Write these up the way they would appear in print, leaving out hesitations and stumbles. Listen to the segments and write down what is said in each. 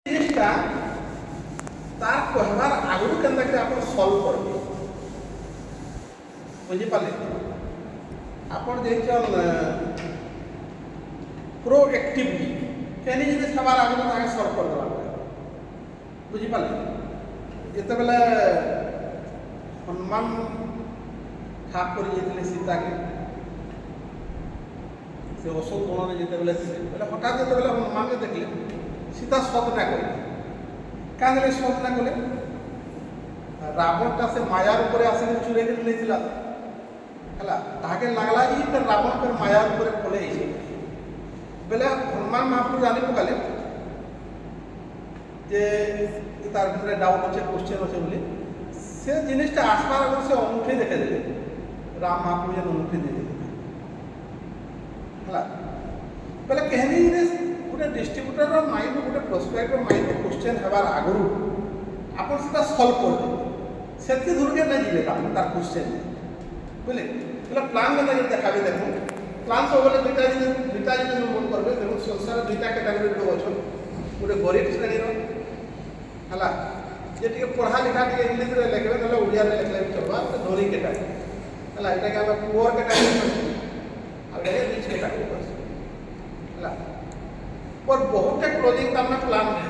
জিনিসটা তার কহবার আগରୁ কেনতা করে আপন সলভ করবে বুঝিপারে আপন দেখছেন প্রোএক্টিভলি কেন জিনিস হবার আগରୁ তাকে সলভ করে দেওয়া বুঝিপারে যেতবেলে হনুমান ঠাপ করে যেতে সীতাকে সে অশোক বনে যেতবেলে ଥିଲେ হঠাৎ যেতবেলে হনুমানকে দেখলে সীতা সতটা করলে কাজ সতটা করলে রাবণটা সে মায়ার উপরে আসিকি চুরে করে নিয়েছিল ହେଲା ତାହାକେ ଲାଗଲା ଇ ତ ରାବଣ ଫେର ମାୟା ଉପରେ ପଳେଇ ଆଇছে ବେଲେ ହନୁମାନ ମହାପ୍ରଭୁ ଜାଣି ପକାଲେ ଯେ ତାର ଭିତରେ ଡାଉଟ୍ ଅଛି କ୍ୱେଶ୍ଚନ୍ ଅଛି ବୋଲି ସେ ଜିନିଷଟା আসবার ଆଗରୁ ସେ ଅଙ୍ଗୁଠି ଦେଖେଇ ଦେଲେ ରାମ ମହାପ୍ରଭୁ ଯେନ୍ ଅଙ୍ଗୁଠି ଦେଇଥିଲେ ହେଲା ବେଲେ କେହିନି ଗୋଟେ ଡିଷ୍ଟ୍ରିବ୍ୟୁଟରର ମାଇଣ୍ଡ ଗୋଟେ ପ୍ରୋସ୍ପେକ୍ଟର ମାଇଣ୍ଡ କ୍ୱେଶ୍ଚନ୍ ହେବାର ଆଗରୁ ଆପଣ ସେଟା ସଲ୍ଭ କରିଦେବେ ସେତିକି ଦୂରକେ ନାଇଁ ଯିବେ ତାର କ୍ୱେଶ୍ଚନ୍ বুঝলে তাহলে প্ল্যান কেন দেখাবে দেখুন প্ল্যান সবলে দুইটা জিনিস নোট করবে দেখুন সংসারে দুইটা ক্যাটাগরি লোক অছন গোটে গরিব শ্রেণীর হলা যে টিকে পড়া লেখা টিকে ইংলিশরে লেখবে তাহলে ওড়িয়ারে লেখলে भी চলবা তো ধরি ক্যাটাগরি হলা এটাকে আমরা পুয়ার ক্যাটাগরি করছি আর এটা রিচ ক্যাটাগরি করছি হলা पर बहुत क्लोजिंग का हमने प्लान है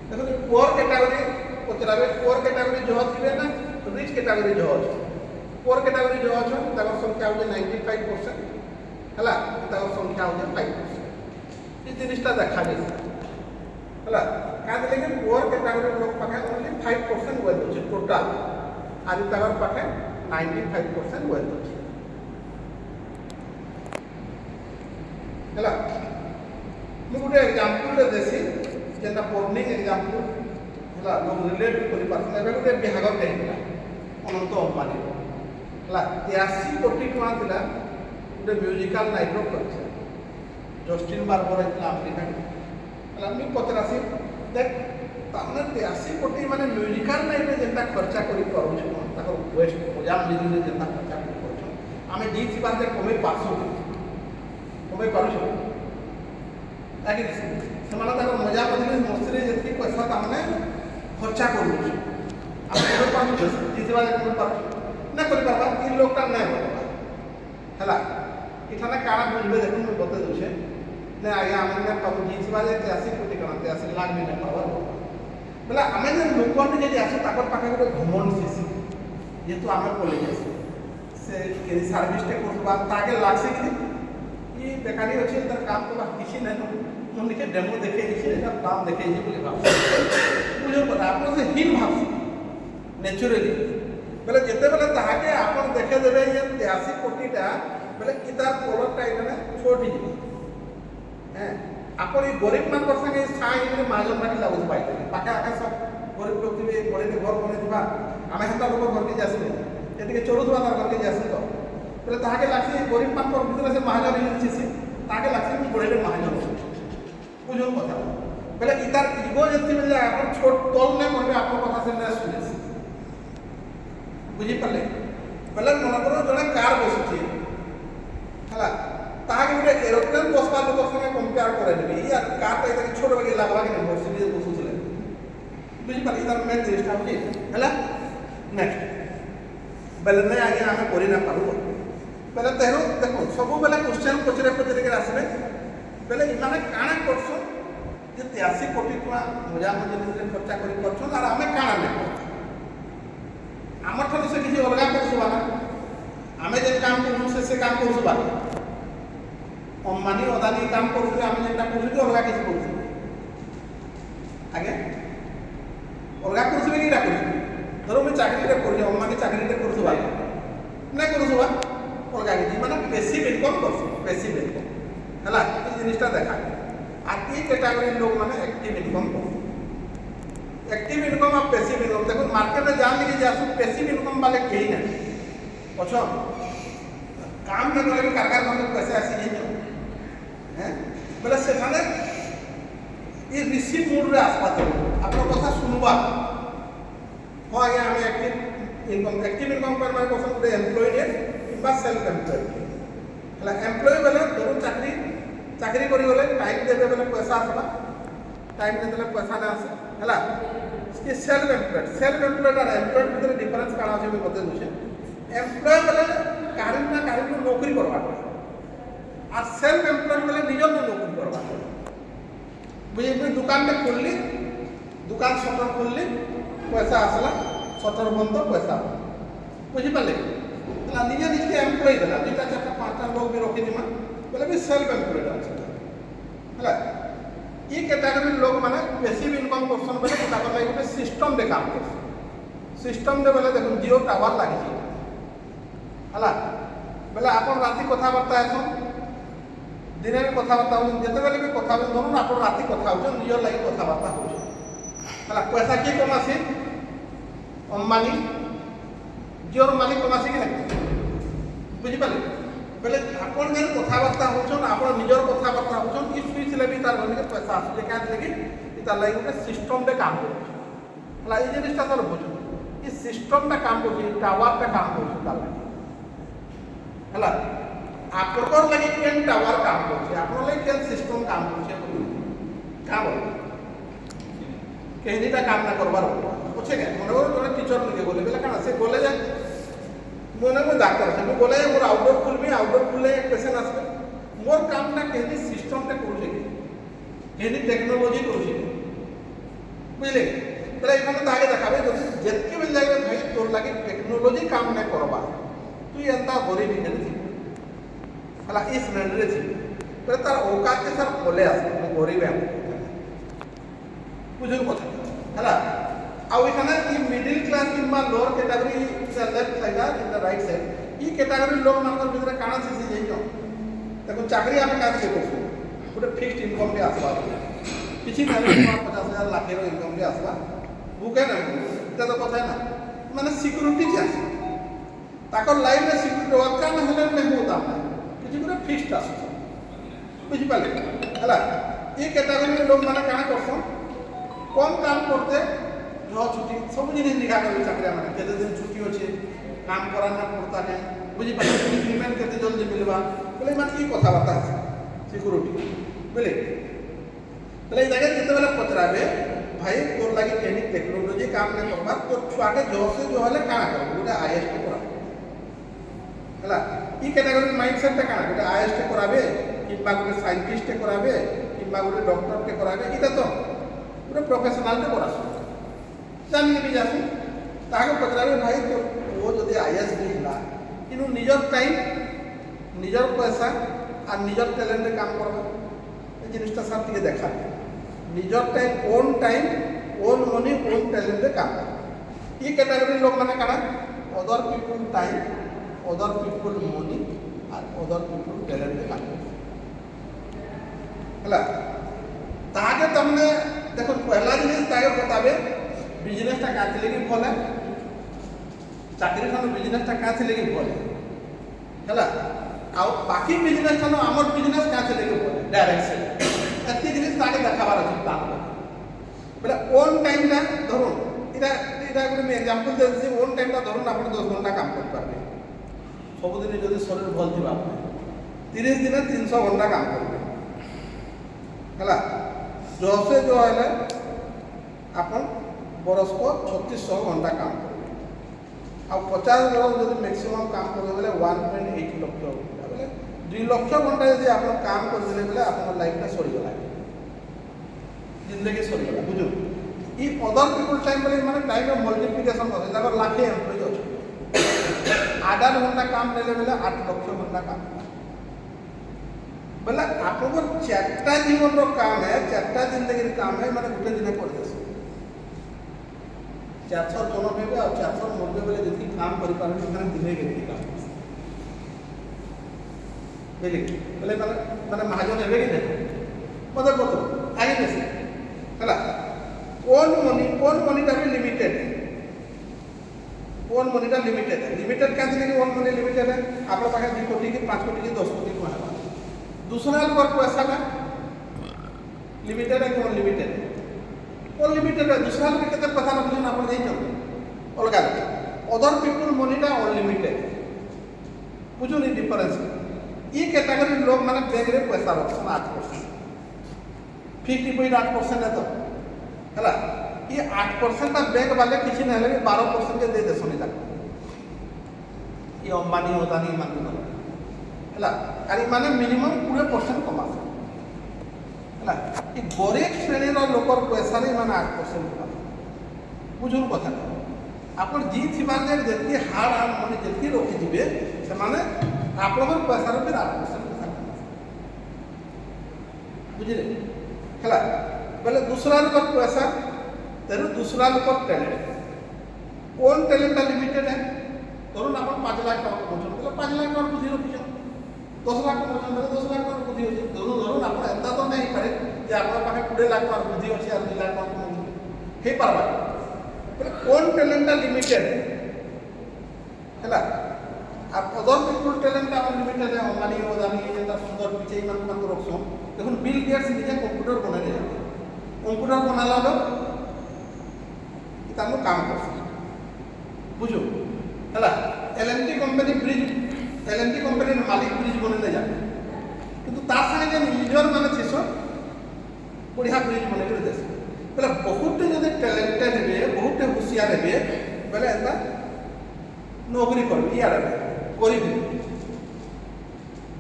देखो पुअर कैटेगरी पचराबे पुअर कैटेगरी जो थिबे ना रिच कैटेगरी जो अछि पुअर कैटेगरी जो अछि ताकर संख्या होजे 95% हला ताकर संख्या होजे 5% ई जिनिसटा देखा जाय हला काहे लेकिन पुअर कैटेगरी लोग पाखे ओनली 5% वेल्थ अछि टोटल आदि ताकर पाखे 95% वेल्थ अछि हला मु गुटे एग्जांपल देसी जेना पॉर्निंग एग्जांपल हला लोग रिलेट करि पारछन एबे गुटे बिहागर कहला अनंत अंबानी हला 83 कोटी टका थिला गुटे म्यूजिकल नाइट करछ जस्टिन बार्बर इतला अमेरिका हला मी पचरासी देख तामने 83 कोटी माने म्यूजिकल नाइट में जेता खर्चा करि पारुछ ताकर वेस्ट मजा मिली जेता खर्चा करि पारुछ आमे दी बार जे कमे पासो कमे पारुछ आगे ସେମାନେ ତାଙ୍କର ମଜା ମଜଲିସ୍ ମସ୍ତିରେ ଯେତିକି ପଇସା ତାମାନେ ଖର୍ଚ୍ଚା କରୁଛୁ ଆମେ କରିପାରୁଛୁ ଜିତିବା କରିପାରୁଛୁ ନା କରିପାରବା ଇ ଲୋକଟା ନାଇଁ କରିପାରବା ହେଲା ଏଠାନେ କାଣା ବୁଝିବେ ଦେଖୁନ୍ ମୁଁ ବତେଇ ଦେଉଛେ ନା ଆଜ୍ଞା ଆମେ ନା ପାବୁ ଜିତିବା ଯେ 83 କୋଟି କାଣା 83 ଲାખ ବି ନାଇଁ ପାରବା ବୋଲେ ଆମେ ଯେ ଲୋକମାନେ ଯଦି ଆସୁ ତାଙ୍କର ପାଖେ ଗୋଟେ ଘମଣ୍ଡ ଥିସି ଯେହେତୁ ଆମେ ପଳେଇ ଆସୁ ସେ କେହି ସର୍ଭିସଟେ କରୁଥିବା ତାକେ ଲାଗ୍ସି କି ଇ ବେକାରୀ ଅଛି ତାର କାମ କଲା କିଛି ନାଇଁ हम लिखे डेमो देखे काम देखे बोले भाव बुझे पता आप से हिन भाव नेचुरली बोले जिते बेले ताके आप देखे देवे ये 83 कोटीटा बोले कि तार प्रोडक्टटा इने छोट ही हैं आप गरीब मान संगे साई महाजन माटी लागू पाइते पाखे आके सब गरीब लोग थे बड़े घर बने थी आम हेता लोक घर के जासले ये चलुवा तार घर के जासे तो बोले ताके लागसी गरीब मान भीतर से महाजन हिंसी ताके लागसी बड़े महाजन बुझो कथा बोले इतार इगो जति बेले आप छोट तल ने करबे आप कथा से ना सुने बुझी पले बोले मन करो जने कार बसुची हला ताके गुटे एरोप्लेन बसबा लोक संगे कंपेयर करे देबे यार कार त इतनी छोट बगे लागबा के मर्सिडीज बसुचले बुझी पले इतार मेन जिनिसटा होची हला नेक्स्ट बोले नै आगे हमें करि ना पारबो बोले तेरो देखो सब बेले क्वेश्चन पचरे के आसबे बेले इमाने काना करछो जे 83 कोटी टका मजा मजलिस खर्चा करि करछो और आमे काना नै हमर ठन से किछि अलगा करछो ना आमे जे काम करछो से काम करछो बा अंबानी अदानी काम करछो आमे जेटा करछो अलगा किछि करछो आगे अलगा करछो कि ना करछो धरो मैं चाकरी रे करछो अंबानी चाकरी रे करछो बा नै करछो बा अलगा किछि माने पैसिव इनकम करछो पैसिव इनकम हला ये जिनिसटा देखा आ ई कैटेगरी लोग माने एक्टिव इनकम एक्टिव इनकम और पैसिव इनकम देखो मार्केट में जान लगे जासु पैसिव इनकम वाले कहीं ना अच्छा काम में गले कारगर में पैसे आसी नहीं हैं बोले से थाने ये रिसीव मोड रे आसपा तो आपन कथा सुनबा हो आगे हमें एक्टिव इनकम पर माने क्वेश्चन दे एम्प्लॉयड है बा सेल्फ एम्प्लॉयड हला एम्प्लॉय वाला दोनों चाकरी ଚାକିରି କରିଗଲେ ଟାଇମ୍ ଦେବେ ବେଲେ ପଇସା ଆସବା, ଟାଇମ୍ ଦେଇଦେଲେ ପଇସା ନା ଆସେ ହେଲା। କି ସେଲ୍ଫ ଏମ୍ପ୍ଲଏଡ୍ আর এমপ্লয়েড ভিতরে ডিফরেন্স কাଣା আছে আমি বতে দউছে। এমপ্লয় বেলে কাহারি না কাহারি নৌকরি করবা, আর সেল্ফ এমপ্লয়েড বেলে নিজের নৌকরি করবা। বুঝলি, দোকানটা খুললি, দোকান সটর খুললি, পয়সা আসলা, সটর বন্ধ, পয়সা বুঝিপারলে। তাহলে নিজে নিজকে এমপ্লয় দেলা, 2টা 4টা 5টা লোক বি রখি দিমা বলে বি সেল্ফ এমপ্লয়েড আছে ହେଲା। ই ক্যাটাগরির লোক মানে পেসিভ ইনকম করছেন বলে তাদের লাগে গোটে সিস্টমরে কাম করছে। সিস্টমরে বলে দেখুন জিও টাওয়ার লাগিছে ହେଲା, বলে আপনার রাতে কথাবার্তা এখন দিনে বি কথাবার্তা হচ্ছেন, যেতবেলে বি কথা হচ্ছেন ধরুন আপনার রাতে কথা হচ্ছেন, নিজের লাগে কথাবার্তা হচ্ছেন ହେଲା। পয়সা কি কমাছি? অম্বানি, জিওর মালিক কমাছি কি না, বুঝিপারে। বেলে আপনার যে কথাবার্তা হচ্ছেন, আপনার নিজের কথাবার্তা হচ্ছেন, ই শুইলে বি তার ঘরে পয়সা আসছে কাজ লাগি তার লাগে গোটে সিস্টমরে কাম করছে ହେଲା। এই জিনিসটা তার বুঝুন, এই সিস্টমটা কাম করছে, টাওয়ারটা কাম করছে তার লাগে ହେଲା। আপনার লাগে কেন টাওয়ার কাম করছে, আপনার লাগে কেন সিস্টম কাম করছে কাম কেহিনিটা কাম না করবার বুঝছে কেন। মনে করো জনে টিচর লিখে বলে বেলে কারণ সে বলে যায় মনে মনে ডাক্তার আছে, আমি বলে মোর আউটডোর খুলবি, আউটডোর খুললে পেশেন্ট আসবে, মোর কামটা কেহিনি সিস্টমটা করছে কি, কেহিনি টেকনোলজি করছে কি, বুঝলে। তাহলে এখানে তো আগে দেখাবে যদি যেতকে বেলে যাবে ভাই তোর লাগে টেকনোলজি কাম না করবা, তুই এন্তা গরিব হিসেবে ହେଲା ଇ ଶ୍ରେଣୀରେ ଥିବେ ବୋଲେ ତାର ଔକାତକେ ସାର୍ ପଲେଇ ଆସିବ, ମୁଁ ଗରିବ ବୁଝୁନ କଥା ହେଲା। ଆଉ ଏখানে ଇ ମିଡିଲ କ୍ଲାସ কিংবা লোয়ার ক্যাটাগরি লেফট সাইড আর ইন দ্য রাইট সাইড ই ক্যাটাগরি লোক ମାନଙ୍କର ভিতরে কাଣା সিসি ଯାଇଛ দেখুন চাকরি আমি কাজকে করছো ଗୋଟେ ফিক্সড ইনকম ଟେ আসবা, କିଛି ନାହିଁ 50,000 লাখের ইনকম ଟେ আসবা, বুকে না এটা তো কথা না, মানে সিকিউরিটি আছে তাকর লাইফে সিকিউরিটি ওয়াকা না হলে নেই হতা না, কিছু করে ফিক্সড আসছে বুঝিপারে ହେଲା। এই ক্যাটাগরির লোক মানে কাଣା করছন, কম কাম করতে ছুটি সব জিনিস লিখা করবে চাকরি মানে কেতে দিন ছুটি আছে, কাম করার না পড়তা নেই, বুঝিপারে ইনক্রিমেন্ট কেতে জলদি মিলবা বলে মানে কি কথাবার্তা আছে সিকিউরিটি বুঝলে। তাহলে এই জায়গায় যেতেবেলে পচরাবে ভাই তোর লাগে কেনি টেকনোলজি কাম না করবা, তোর ছুয়াকে জোসে জো হলে কাଣା করবে গোটে আইএসটি করা ହେଲା। ই ক্যাটাগরির মাইন্ডসেটটা কাଣା গোটে আইএসটি করাবে কিংবা গোটে সাইন্টিস্টে করাবে কিংবা গোটে ডক্টরকে করাবে, এটা তো গোটে প্রফেশনালটে করাছো জানিয়ে বি যাসু তাকে পচরাবে ভাই তোর ও যদি আইএস বি ହେଲା কিন্তু নিজের টাইম নিজের পয়সা আর নিজের ট্যালেন্টে কাম করবা, এই জিনিসটা স্যার টিকে দেখা নিজের টাইম ওন মনি ওন ট্যালেন্টে কাম করা। ই ক্যাটাগরির লোক মানে কাଣା অদর পিপুল টাইম, অদর পিপুল মনি আর অদর পিপুল ট্যালেন্টে কাম করে ହେଲା। তাহাকে তারমানে দেখুন পহলা জিনিস তাকে বতাবে বিজনেসটা কাজ লেগে ভলে, চাকরি ঠানো বিজনেসটা কাজ লেগে ভলে ହେଲା। ଆଉ ବାକି ବିଜନେସ୍ ଠାନୁ ଆମର ବିଜନେସ୍ କାଁ ଲେগে ଭଲେ ଡାଇରେକ୍ଟ ଏତିକି ଜିନିଷ ତାକେ দেখাবার আছে প্ল্যান বলে ওন টাইমটা ধরুন এটা এটা ଗୋଟେ ମୁଁ ଏକ୍ସାମ୍ପଲ ଦେଉଛି, ওন টাইমটা ধরুন ଆପଣ 10 ঘন্টা কাম କରିପାରିବେ, ସବୁଦିନ ଯଦି ଶରୀର ଭଲ ଥିବ ଆପଣ 30 ଦିନେ 300 ঘন্টা কাম କରିବେ ହେଲା। ଜୋସେ ଜୋ ହେଲେ ଆପଣ বরসক 3600 ঘন্টা কাম করবে, আর 50 বরস যদি ম্যাক্সিমাম কাম করবে বলে 1.8 লক্ষ ঘন্টা বলে 2 লক্ষ ঘন্টা যদি আপনার কাম করলে বলে আপনার লাইফটা সরিগলা, জিন্দগি সরিগলা বুঝুন। ই অদর পিপুল টাইম বলে মানে টাইমের মল্টিপ্লিকেশন আছে, তারপর লাখে এমপ্লয়ি আছে, 8 ঘন্টা কাম নেলে বলে 8 লক্ষ ঘন্টা কাম बोला आपन चारटा जीवन रो काम है, चारटा जिंदगी रो काम है, माने गुटे दिन कर देस 400 जन हेबे और 400 मरबे बोले जति काम करि पारबे माने दिने के काम बोले बोले माने महाजन हेबे कि नहीं मदद करतो आगे देस हला। ओन मनी टा भी लिमिटेड है, ओन मनी टा लिमिटेड है, लिमिटेड का कि ओन मनी लिमिटेड है, आपन पाखे 2 कोटी की 5 कोटी की 10 कोटी को है, दूसरा लोग पैसा का लिमिटेड है कि अनलिमिटेड है, अनलिमिटेड है, दूसरा लोग केते पैसा ना बुझन आपण देई चल अलगा अदर पीपल मनीटा अनलिमिटेड बुझुनी डिफरेंस। ये कैटेगरी लोग मैंने बैंक में पैसा रखसन 8%, फिक्स डिपोजिट 8% है तो है ये 8% बैंक वाले किसी ना 12% के दे देसन जाक ये अंबानी अदानी मान है और माने मिनिमम 20% कमा है ये गरीब श्रेणी लोकर पैसा माने 8% कमा बुझुन कथा आप जी थी जी हार्ड आर्न मनी जी रखिथे से आप पैसार भी 8% बुझे है बोले दूसरा लोग पैसा तेरे दूसरा लोग टैलेंट ओन टैलेंट लिमिटेड है धरुन आप 5 लाख टका कमाउन बोले 5 लाख टका बुद्धि रखी 10 लाख कमाउन बोले 10 लाख टका बुद्धि अच्छे धरुन आप एंता तो नहीं पारे कि आप पाखे 20 लाख टका बुद्धि अच्छे और 2 लाख टका कमाउन हो पार्बा बोले ओन टैलेंट लिमिटेड है आप अदर पीपुल टैलेंट लिमिटेड है अंबानी अदानी जेनता सुंदर पिछे मान रखसन देखो बिल गेट्स निजे कंप्यूटर बनाई कंप्यूटर बनाला लोग काम कर बुझो है L and T company bridge L and T company मालिक ब्रिज बनने जाए किंतु तार संगे जेन इंजीनियर माने थिस बढ़िया ब्रिज बने कर देस बोले बहुत जदि टैलेंटेड हे बहुत होशियार हे बोले एता नौकरी कर यार करी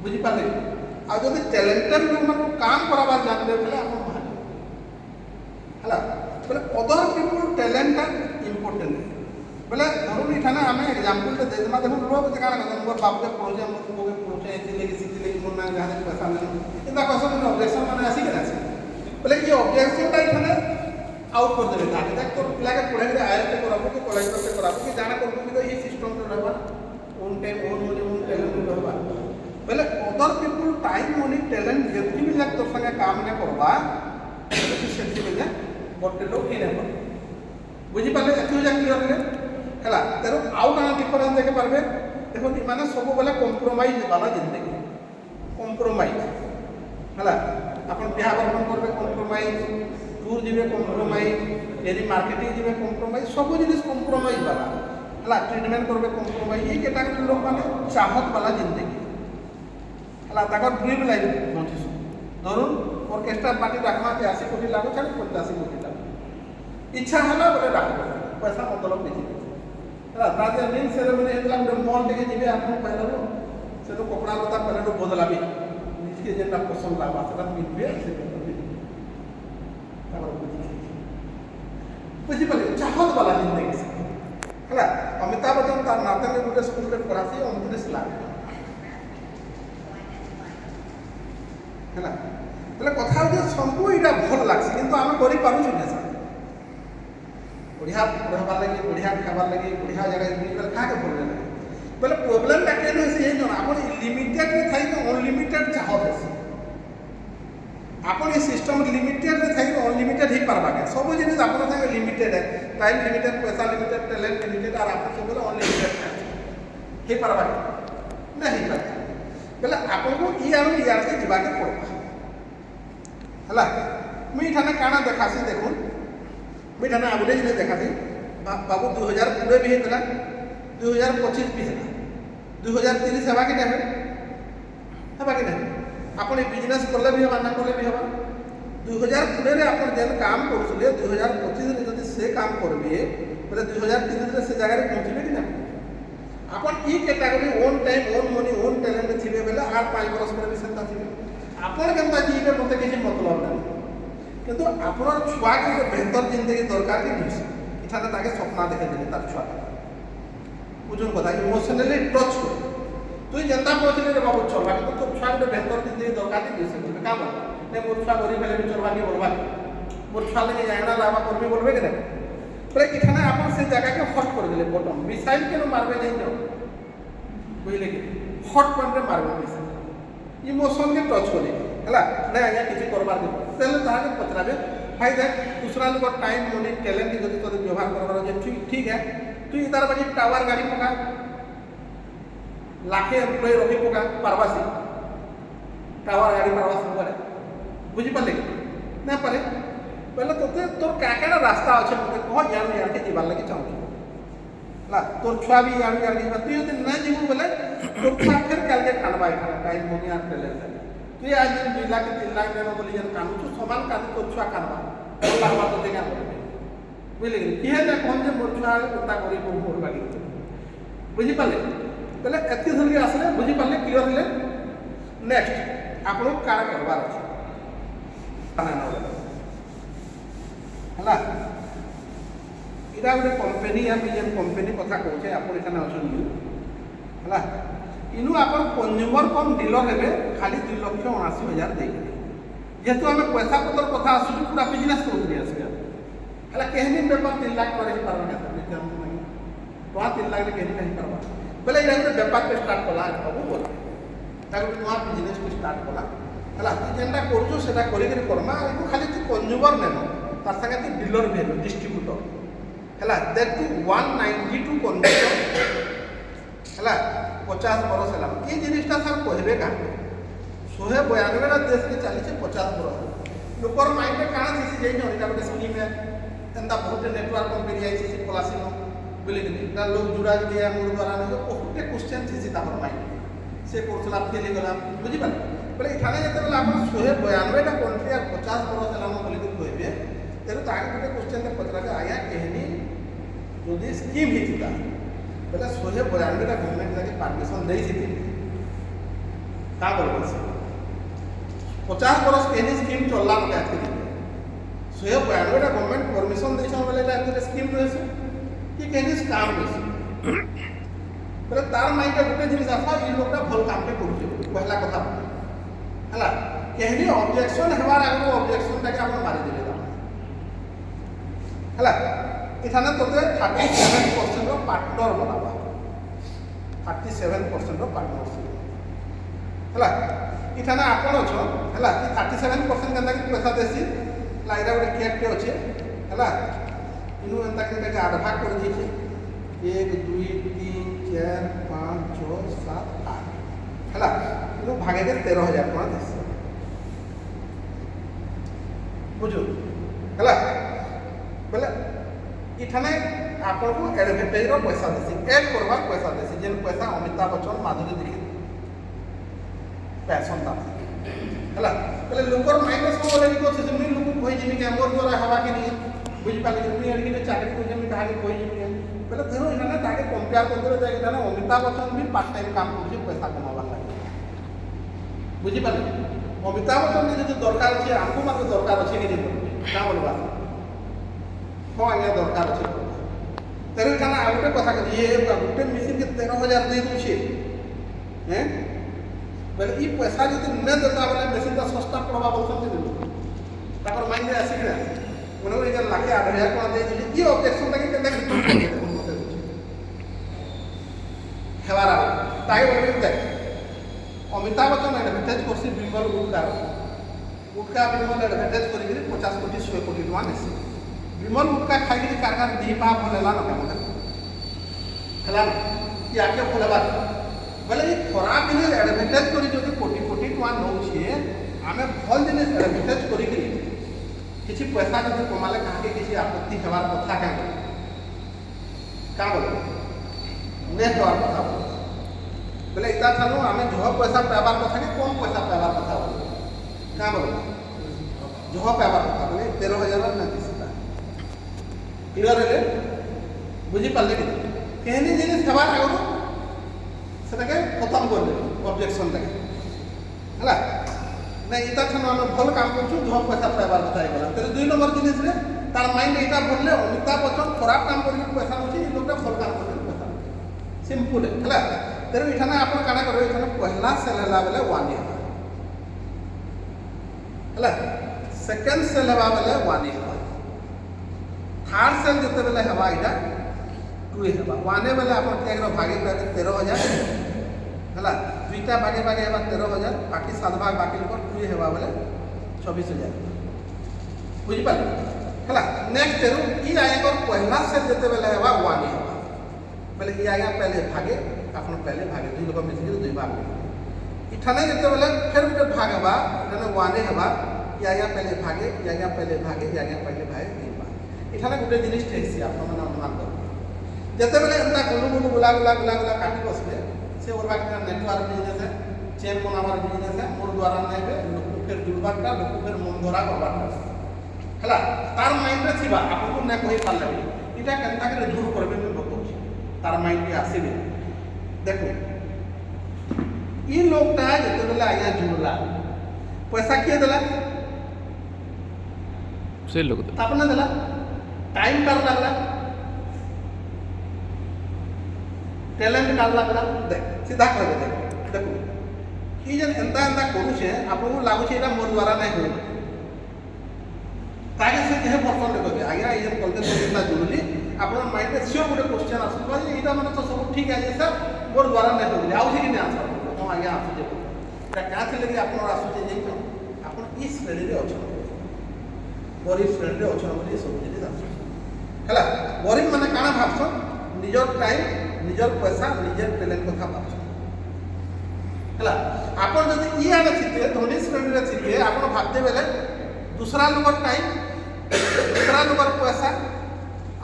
बुझी पाले आ जदि टैलेंटेड लोग माने काम कराबार जानले बोले आप है बोले अदर पीपुल टैलेंट इम्पोर्टेंट बोले धरुन इठाने आम एग्जाम्पल दे देमा देखो लोग जगह मोर बाप के पढ़े मोर पुओ के पढ़े इसी लगे मोर ना जहाँ पैसा नहीं इतना कस मैंने ऑब्जेक्शन मैंने आसिक बोले ये ऑब्जेक्शन इठाने आउट कर देवे ताकि तक तो पिला के पढ़े आयत कराबो कि कलेक्टर से कराबो कि जाना करबो कि ये सिस्टम रे रहबा own time own money own talent रहबा बोले other people time money talent जेति भी लाग तोर संगे काम ना करबा तो सेति बेले गोटे लोग ही नहीं बुझी पारे एति जा क्लियर है तेरे आउ ना डिफरेंस देखे पारबे देखो माने सब बेले कॉम्प्रोमाइज वाला जिंदगी कॉम्प्रोमाइज है अपन बिहार बर्मन करबे कॉम्प्रोमाइज टूर जीवे कॉम्प्रोमाइज यदि मार्केटिंग जीवे कॉम्प्रोमाइज सब जिनिस कॉम्प्रोमाइज वाला है ट्रिटमेंट करबे कॉम्प्रोमाइज ये कैटेगरी लोग माने चाहत वाला जिंदगी है ताकर ड्रीम लाइफ नोटिस धरुन ऑर्केस्ट्रा पार्टी डाकमा 80 कोटी लागो 85 कोटी लागो इच्छा है बोले डाक पैसा मतलब नहीं है राजा रिंग सेरेमनी हेतला गोटे मॉल टे जीवे आप पहले से तो कपड़ा लता पहले बदलाबी निजके जेनटा पसंद लागबा सेटा पिनबे से बुझी पाले चाहत वाला जिंदगी से है अमिताभ बच्चन तार नाते में गोटे स्कूल रे पढ़ासी 29 लाख है बोले कथा हो सबको यहाँ भल लग्सी कि आम कर सर बढ़िया पढ़ार लगे बढ़िया खाबार लगे बढ़िया जगह बुझे क्या भल लगे बोले प्रोब्लेम क्या से आप लिमिटेड में थी अनलिमिटेड चाहत है आप सिस्टम लिमिटेड में थी अनलिमिटेड हो पार्बा के सब जिन आप लिमिटेड है टाइम लिमिटेड पैसा लिमिटेड टैलेंट लिमिटेड और आप सब अनलिमिटेड हो पार्बा के नहीं हो पाए बोले आपको इार के जाके पड़वा है मुझे काଣା देखासी देखुन मुझे आगे जिन देखासी बाबू 2020 भी होता 2025 भी है 2030 है कि नहीं आप बिजनेस कले भी हवा ना कले भी हवा 2020 आप जेन काम करुले 2025 जब से काम करेंगे बोले 2030 से जगह पहुँचे कि ना आप ई category own time own money own talent थे बोले आर 5 बरस पर भी सेंता थे आपड़ के जीवे मत किसी मतलब ना किंतु आप छुआ के बेहतर जिंदगी दरकार कि नहीं इठाने ताके सपना देखे देने तार छुआ बुझुन कथा इमोशनली टच कर तुई जनता पहुँचले रे बाबू चलवा कि तो छुआ के बेहतर जिंदगी दरकार कि नहीं क्या बोल नहीं मोर छुआ गरीब हेले भी चलवा कि बोलवा मोर छुआ लगे जाना लावा करबे बोलबे कि नहीं बोले इठाने आप से जगह के हट कर देले बटन मिसाइल के मारबे नहीं जाओ बुझले कि हट पॉइंट रे मारबे मिसाइल इमोशन के टच करे है ना आज्ञा किसी करवार तेल ताके पचराबे भाई देख दूसरा लोग टाइम मनी टैलेंट जो तो व्यवहार करवार ठीक है तु तार बाजी टावर गाड़ी पका लाखे एम्प्लॉय रखी पका पारवासी टावर गाड़ी पारवासी बोले बुझी पाले ना पारे पहले तोते तोर क्या रास्ता अच्छे मत कह यार यार के जीवार लगे चाहूँ तोर छुआ भी यार यार के तु यदि ना जीवु बोले तो फिर काल के कानबा एखाने टाइम मनी आर टेलेंट तुई आज 2 लाख 3 लाख देनो बोली जन कानू छु समान कानू तो छुआ कानबा लागबा तो देगा बोले बुझले कि किहे ना कोन जे मोर छुआ उता करी को मोर बागी बुझी पाले तले एति धर के आसले बुझी पाले क्लियर हले नेक्स्ट आप लोग काना करबार अछि हला इरा गोटे कंपनी या बिजन कंपनी कथा कहछे आपण एखाने अछन हला इनु आपण कंज्यूमर कम डीलर हेबे खाली 2,79,000 देखे जेहेतु आम पैसा पतर कथा आसु पूरा बिजनेस करूँ आसगा है कहनी बेपार 3 लाख कर पार्बा टका 3 लाख कहनी नहीं पार्बा बोले ये बेपार के स्टार्ट कला सब बोला गोटे नुआ बिजनेस को स्टार्ट कला है तु जेनटा करूँ से करमा खाली तू कंज्यूमर नेम तार सागे तू डीलर भी हेबे डिस्ट्रीब्यूटर है देख तू 192 कंज्यूमर है 50 बरस है ये जिनिसटा सर कहबे का 192 देश के चली 50 बरस लोकर माइंड में काଣା थी जे इटा गोटे स्कीम है एंता बहुत नेटवर्क कंपनी आई सी पलासिनो बोले कि लोग जुड़ा दिया मोर द्वारा नहीं बहुत क्वेश्चन थी तापर माइंड से कोर्सला फेल गला बुझी पाले बोले इठाने जते बेला आपण 192 टा कंट्री और 50 बरस है बोली कि कहबे तेरे ताके गोटे क्वेश्चन ने पत्रा के आया कहनी यदि स्कीम हिता बोले 192 टा गवर्नमेंट जाके परमिशन देई थी का बोलबो 50 बरस कहनी स्कीम चलला मते आज के 192 टा गवर्नमेंट परमिशन देछन बोले ता स्कीम रहसे कि कहनी काम रहसे बोले तार माइंड गोटे जिनिस आसा ई लोकटा भल काम पे करूछे पहला कथा हला कहनी ऑब्जेक्शन हेबार आगु ऑब्जेक्शन ता के आपण मारि देले हला इथाने तोते 37% रो पार्टनर बनाबा 37% रो पार्टनरशिप हला इथाने आपण अछो हला 37% केनता कि पैसा देसी लाइरा गोटे केकटे अच्छे है इनु एंता के आधा भाग कर दीजिए 1 2 3 4 5 6 7 8 है इनु भागे के 13,000 टका देसी बुझो है बोले इठाने आपन को एडवर्टाइज रो पैसा देसी एड करबार पैसा देसी जेन पैसा अमिताभ बच्चन माधुरी दीक्षित पैसा ता हला बोले लोकर माइंड सब बोले कि कोसे जमीन लोक कोई जिमी के मोर द्वारा हवा के नहीं बुझ पाले कि दुनिया के चाकरी को जमीन कहा के कोई जिमी बोले धरो इना ताके कंपेयर कर दे जाके ना अमिताभ बच्चन भी पार्ट टाइम काम करछे पैसा कमावा लागे बुझ पाले अमिताभ बच्चन ने जो दरकार छै हमको मात्र दरकार छै कि नहीं का बोलबा हो आगे दरकार छै तेरे खाना आउटे कथा के ये गोटे मशीन के 13,000 दे दूछे हैं बोले ई पैसा जो न देता बोले मशीन का सस्ता पड़वा बोलसन दे तापर माइंड में आसी गया उन्होंने एक लाख 8,000 टका दे दी ये ऑब्जेक्शन तक के देख हेवारा ताई बोले देख अमिताभ बच्चन एडवर्टाइज करसी बिमल उठका बिमल एडवर्टाइज करी 50 कोटी 100 कोटी टका नेसी विमल उठका खाई कारखान दीपा भोलेला ना क्या है कि आके भोलेबा बोले ये खराब जिनिस एडवर्टाइज करी जो कोटी कोटी टका नौछे आम भल जिनिस एडवर्टाइज करी किसी पैसा जो कमाले कहा किसी आपत्ति हेबार कथा क्या बोले नहीं हेबार कथा बोले इतना थानु आम जह पैसा पाइबार कथा कि कम पैसा पाइबार कथा बोले क्या बोले जह पाइबार कथा बोले 13,000 ना क्लियर है बुझी पाले कि कहनी जिनिस हेबार आगु सेटाके खत्म कर दे ऑब्जेक्शन टाके हला ना इता छन हम भल काम करछु जो पैसा पाइबार कथा गला तेरे 2 नंबर जिनिस रे तार माइंड एटा बोलले अमिताभ बच्चन खराब काम करके पैसा होछि इ लोकटा भल काम करके पैसा सिंपल है हला तेरे इठाने आपण काना करबे इठाने पहला सेल हला बेले 1 है हला सेकंड सेल हवा बेले 1 है थर्ड सेल जिते बेले हेबा इटा 2 हेबा 1 बेले आपण केगरो भागे 13,000 हला दुईटा भागे भागे हेबा 13,000 बाकी 7 भाग बाकी लोक 2 हेबा बेले 24,000 बुझी पाले हला नेक्स्ट तेरो ई आएगा पहला सेल जिते बेले हेबा 1 हेबा बोले ई आएगा पहले भागे आपण पहले भागे दुई लोक मिल के दुई भाग इठाने जिते बेले फिर गोटे भाग हेबा इठाने 1 हेबा ई आएगा पहले भागे ई आएगा पहले भागे ई आएगा पहले भागे इठाने गोटे जिनिस ठेसी आप अनुमान कर जते बेले एंता गुलु गुलु गुला गुला गुला गुला काटी बसबे से ओर बाकी नेटवर्क बिजनेस है चेन बनावार बिजनेस है मोर द्वारा नहीं लोक फिर जुड़बारटा लोक फिर मन धरा करबारटा है तार माइंड रे थिबा आपको न कहि पारले इटा केनता करे दूर करबे मैं बताउछि तार माइंड रे आसीबे देखो ई लोकटा जते बेला आया जुड़ला पैसा किए देला से लोग अपना देला टाइम कर लागला टैलेंट कर लागला देख सीधा कह दे देखो ई जन एंता एंता करू छे आपको लागु छे एटा मोर द्वारा नहीं होय ताके से जे पर्सन देखो आगे ई जन कलते इतना जुड़ली आपन माइंड में सियो गोटे क्वेश्चन आसुबा जे एटा माने तो सब ठीक है सर मोर द्वारा नहीं होय आउ छी कि नहीं आंसर हम आगे आसु जे एटा का छे लगे आपन आसु जे जे आपन ई श्रेणी रे अछन गरीब श्रेणी रे अछन बोली सब जिनिस आसु हला गरीब माने काना भाबछन निजर टाइम निजर पैसा निजर टैलेंट कथा भाबछन हला आपन जदि ई आने छिते धनी श्रेणी रे छिते आपन भाबते बेले दूसरा लोगर टाइम दूसरा लोगर पैसा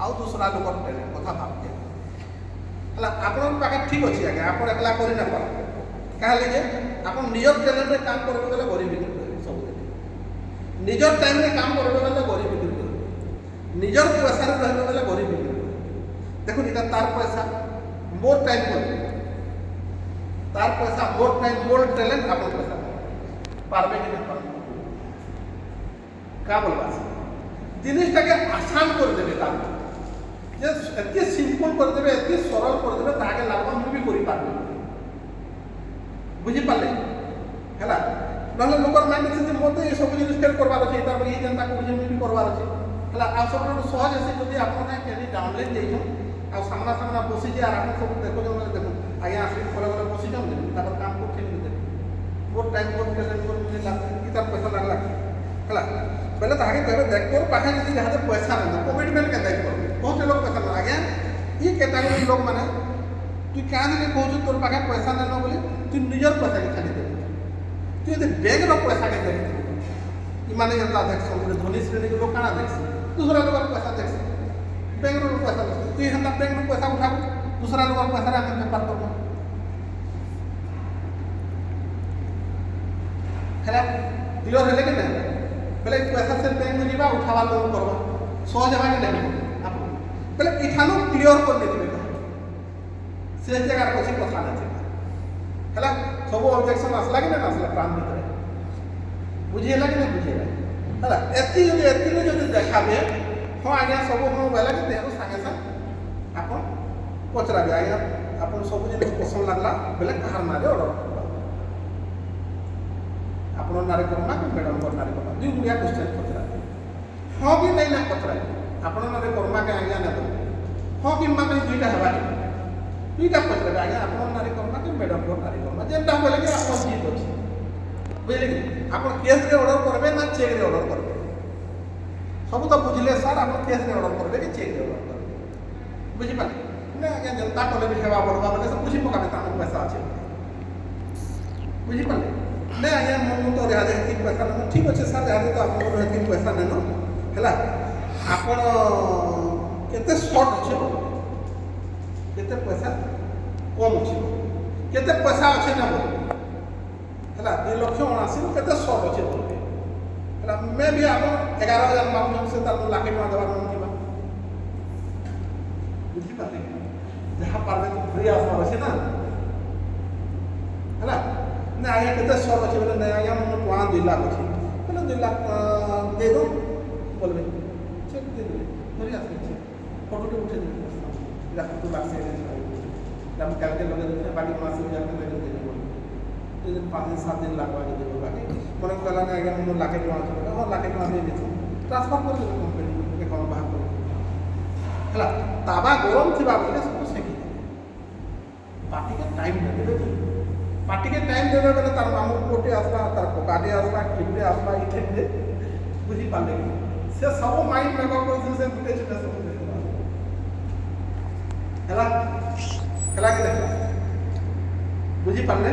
आउ दूसरा लोगर टैलेंट कथा भाबते हला आपन पाके ठीक अछि आगे आपन एकला करि ना पार कहले जे आपन निजर टैलेंट रे काम करबे बेले गरीब बिक्री सब दे निजर टाइम रे काम करबे बेले गरीब बिक्री निजर पैसा रे रहबे बेले गरीब बिक्री देखो इटा तार पैसा मोर टाइम कर तार पैसा मोर टाइम मोर टैलेंट आपन पैसा पारबे कि नहीं पारबे का बोलबा जिनिसटा के आसान कर देबे काम जे एते सिंपल कर देबे एते सरल कर देबे ताके लागो हम भी करि पारबे बुझी पाले हला नहले लोकर माइंड से जे मोते ए सब जिनिस फेर करबार अछि तार ई जनता को जे भी करबार अछि हला आ सब सहज अछि जदि आपन केनी डाउनलाइन देइछो आ सामना सामना बसी जे आराम सब देखो जो देखो आगे आसी कोले कोले बसी जाम तापर काम को ठीक दे बहुत टाइम को टैलेंट को मिले लाग की तार पैसा लागला हला पहले ताके कहबे देख तोर पाखे जदि जहां पैसा न कमिटमेंट के देख बहुत लोग पैसा न आगे ई कैटेगरी लोग माने तू क्या नहीं कहू तोर पाखे पैसा न बोली तू निजर पैसा के खाली दे तू यदि बैंक रो पैसा के दे ई माने जनता देख सब धनी श्रेणी के लोग काना देख दूसरा लोग पैसा देख बैंक रो पैसा तू हंदा बैंक रो पैसा उठा दूसरा लोग पैसा रे हम पेपर करबो हैला क्लियर हेले कि नहीं पहले पैसा से बैंक में जीवा उठावा लोन करबा सहज हेबा कि नहीं आप पहले इठानो क्लियर कर देबे से जगह कोसी कथा न हैला सब ऑब्जेक्शन आसला कि नहीं आसला प्राण भीतर बुझिएला कि नहीं बुझिएला हैला एती जो देखाबे हाँ आज्ञा सब हम बेला कि तेहु संगे संग आपन पचराबे आज्ञा आपन सब जिनिस पसंद लागला बेले कहार नारे ऑर्डर आपन नारे करमा कि मैडम को नारे करमा दुई गुड़िया क्वेश्चन पचराबे हाँ कि नहीं ना पचराबे आपन नारे करमा के आज्ञा ना बोले हाँ कि माने दुईटा हेबा दुईटा पचराबे आज्ञा आपन नारे करमा कि मैडम को नारे करमा जेंटा बोले कि आपन जीत अछि बुझले कि आपन केस रे ऑर्डर करबे ना चेक रे ऑर्डर करबे सब तो बुझले सर आप केस रे ऑर्डर करबे कि चेक रे ऑर्डर करबे बुझि पाले ना आगे जनता कोले भी हेबा पड़बा बोले सब बुझि पकाबे तान पैसा अछि बुझि पाले ना आगे मन तो रे आजे कि पैसा न ठीक अछि सर आजे तो आपन रे कि पैसा नेनो हला आपन केते शॉर्ट अछि केते पैसा कम अछि केते पैसा अछि ना बोल हला 2 लाख 79 केते शॉर्ट अछि बोल मैं भी आप 11,000 मांगू से तब लाख टका देवा मन की बात बुझी पाले जहां पारबे तो फ्री आसबा अछि ना हैला ना आया केते सब अछि बोले ना आया मन 2 लाख अछि बोले 2 लाख दे दो बोलबे चेक दे दे धरि आसे फोटो तो उठे दे लाख 2 लाख से हम कैलकुलेट लगे दे बाकी मास में जाके दे दे तो 5-7 दिन लागबा के देबो बाकी मन कहला ना आगे मन लाख टका अछि और लाख टका दे देतो ट्रांसफर कर देबो कंपनी अकाउंट बाहर कर हला ताबा गरम थिबा बोले सब सेकी पार्टी के टाइम देबे पार्टी के टाइम देबे बेले तार मामू कोटे आसबा तार कोकाटे आसबा किबे आसबा इथे दे बुझी पाले से सब माइंड में को से गुटे छे सब हला हला के बुझी पाले